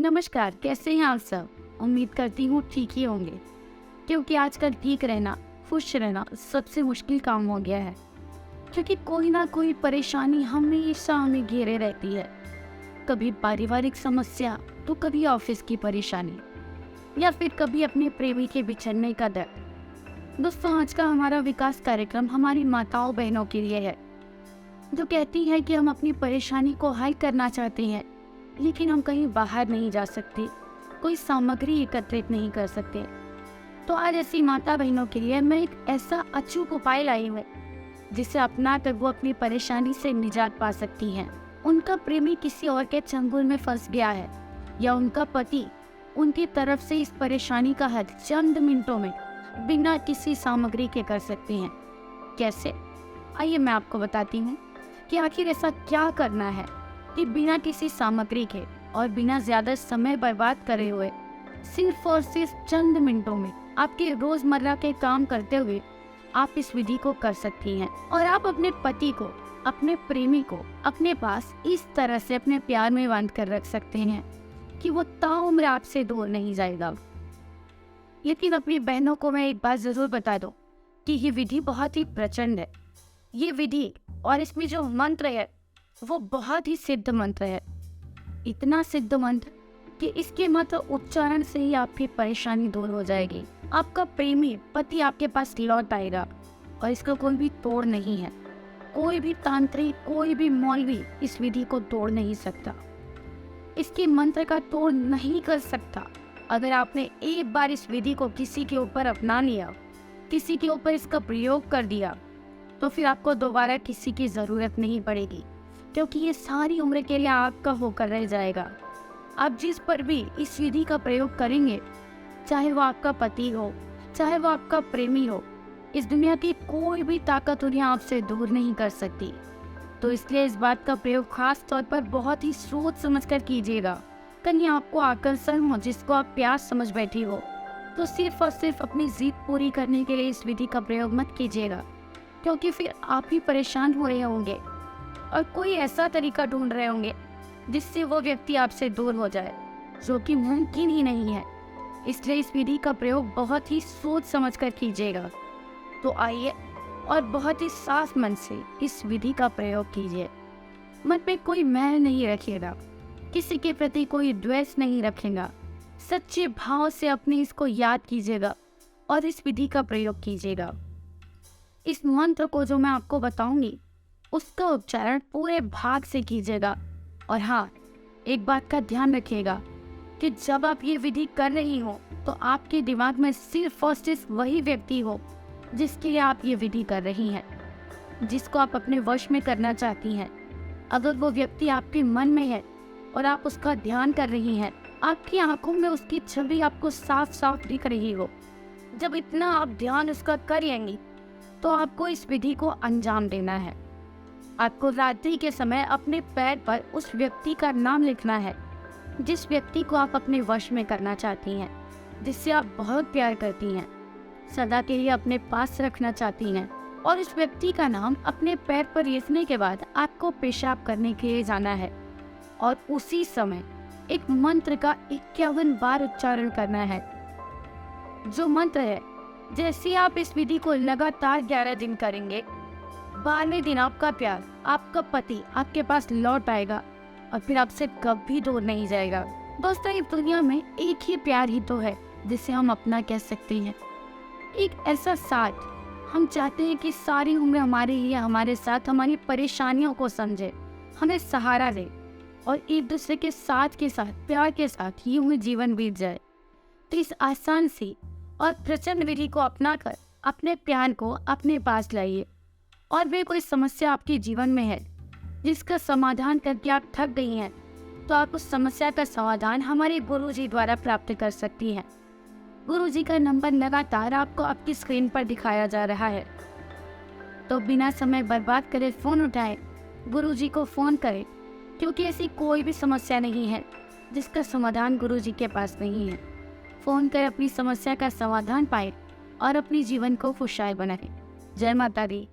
नमस्कार, कैसे हैं आप सब? उम्मीद करती हूँ ठीक ही होंगे, क्योंकि आजकल ठीक रहना, खुश रहना सबसे मुश्किल काम हो गया है। क्योंकि कोई ना कोई परेशानी हमेशा हमें घेरे रहती है। कभी पारिवारिक समस्या, तो कभी ऑफिस की परेशानी, या फिर कभी अपने प्रेमी के बिछड़ने का दर्द। दोस्तों, आज का हमारा विकास कार्यक्रम हमारी माताओं बहनों के लिए है, जो कहती है कि हम अपनी परेशानी को हल करना चाहते हैं, लेकिन हम कहीं बाहर नहीं जा सकते, कोई सामग्री एकत्रित नहीं कर सकते। तो आज ऐसी माता बहनों के लिए मैं एक ऐसा अचूक उपाय लाई हूँ, जिसे अपना कर वो अपनी परेशानी से निजात पा सकती हैं। उनका प्रेमी किसी और के चंगुल में फंस गया है, या उनका पति उनकी तरफ से इस परेशानी का हल चंद मिनटों में बिना किसी सामग्री के कर सकते हैं। कैसे? आइए मैं आपको बताती हूँ कि आखिर ऐसा क्या करना है कि बिना किसी सामग्री के और बिना ज़्यादा समय बर्बाद करे हुए सिर्फ और सिर्फ चंद मिनटों में आपके रोज़मर्रा के काम करते हुए आप इस विधि को कर सकती हैं। और आप अपने पति को, अपने प्रेमी को अपने पास इस तरह से अपने प्यार में बांध कर रख सकते हैं कि वो ताउम्र आपसे दूर नहीं जाएगा। लेकिन अपनी बहनों को मैं एक बात ज़रूर बता दूं कि ये विधि बहुत ही प्रचंड है। ये विधि और इसमें जो मंत्र है वो बहुत ही सिद्ध मंत्र है। इतना सिद्ध मंत्र कि इसके मंत्र उच्चारण से ही आपकी परेशानी दूर हो जाएगी। आपका प्रेमी पति आपके पास लौट आएगा और इसका कोई भी तोड़ नहीं है। कोई भी तांत्रिक, कोई भी मौलवी इस विधि को तोड़ नहीं सकता, इसके मंत्र का तोड़ नहीं कर सकता। अगर आपने एक बार इस विधि को किसी के ऊपर अपना लिया, किसी के ऊपर इसका प्रयोग कर दिया, तो फिर आपको दोबारा किसी की ज़रूरत नहीं पड़ेगी, क्योंकि ये सारी उम्र के लिए आपका होकर रह जाएगा। आप जिस पर भी इस विधि का प्रयोग करेंगे, चाहे वो आपका पति हो, चाहे वो आपका प्रेमी हो, इस दुनिया की कोई भी ताकत उन्हें आपसे दूर नहीं कर सकती। तो इसलिए इस बात का प्रयोग खास तौर पर बहुत ही सोच समझ कर कीजिएगा। कहीं आपको आकर्षण हो जिसको आप प्यास समझ बैठी हो, तो सिर्फ और सिर्फ अपनी जिद पूरी करने के लिए इस विधि का प्रयोग मत कीजिएगा, क्योंकि फिर आप ही परेशान हो रहे होंगे और कोई ऐसा तरीका ढूंढ रहे होंगे जिससे वो व्यक्ति आपसे दूर हो जाए, जो कि मुमकिन ही नहीं है। इसलिए इस विधि का प्रयोग बहुत ही सोच समझ कर कीजिएगा। तो आइए और बहुत ही साफ मन से इस विधि का प्रयोग कीजिए। मन में कोई मैल नहीं रखिएगा, किसी के प्रति कोई द्वेष नहीं रखेगा। सच्चे भाव से अपने इसको याद कीजिएगा और इस विधि का प्रयोग कीजिएगा। इस मंत्र को जो मैं आपको बताऊंगी, उसका उच्चारण पूरे भाग से कीजिएगा। और हाँ, एक बात का ध्यान रखिएगा कि जब आप ये विधि कर रही हो, तो आपके दिमाग में सिर्फ और सिर्फ वही व्यक्ति हो जिसके लिए आप ये विधि कर रही हैं, जिसको आप अपने वश में करना चाहती हैं। अगर वो व्यक्ति आपके मन में है और आप उसका ध्यान कर रही हैं, आपकी आंखों में उसकी छवि आपको साफ साफ दिख रही हो, जब इतना आप ध्यान उसका करेंगी, तो आपको इस विधि को अंजाम देना है। आपको रात्रि के समय अपने पैर पर उस व्यक्ति का नाम लिखना है, जिस व्यक्ति को आप अपने वश में करना चाहती हैं, जिससे आप बहुत प्यार करती हैं, सदा के लिए अपने पास रखना चाहती हैं। और इस व्यक्ति का नाम अपने पैर पर लिखने के बाद आपको पेशाब करने के लिए जाना है, और उसी समय एक मंत्र का 51 बार उच्चारण करना है। जो मंत्र है, जैसे आप इस विधि को लगातार 11 दिन करेंगे, 12वें दिन आपका प्यार, आपका पति आपके पास लौट आएगा और फिर आपसे कभी दूर नहीं जाएगा। दोस्तों, इस दुनिया में एक ही प्यार ही तो है जिसे हम अपना कह सकते हैं। एक ऐसा साथ हम चाहते हैं कि सारी उम्र हमारे लिए, हमारे साथ हमारी परेशानियों को समझे, हमें सहारा दे और एक दूसरे के साथ प्यार के साथ यूं ही जीवन बीत जाए। तो इस आसान सी और प्रचंड विधि को अपनाकर अपने प्यार को अपने पास लाइए। और भी कोई समस्या आपके जीवन में है जिसका समाधान करके आप थक गई हैं, तो आप उस समस्या का समाधान हमारे गुरुजी द्वारा प्राप्त कर सकती हैं। गुरुजी का नंबर लगातार आपको आपकी स्क्रीन पर दिखाया जा रहा है। तो बिना समय बर्बाद करे फ़ोन उठाएं, गुरुजी को फ़ोन करें, क्योंकि ऐसी कोई भी समस्या नहीं है जिसका समाधान गुरुजी के पास नहीं है। फ़ोन कर अपनी समस्या का समाधान पाएं और अपने जीवन को खुशहाल बनाएं। जय माता दी।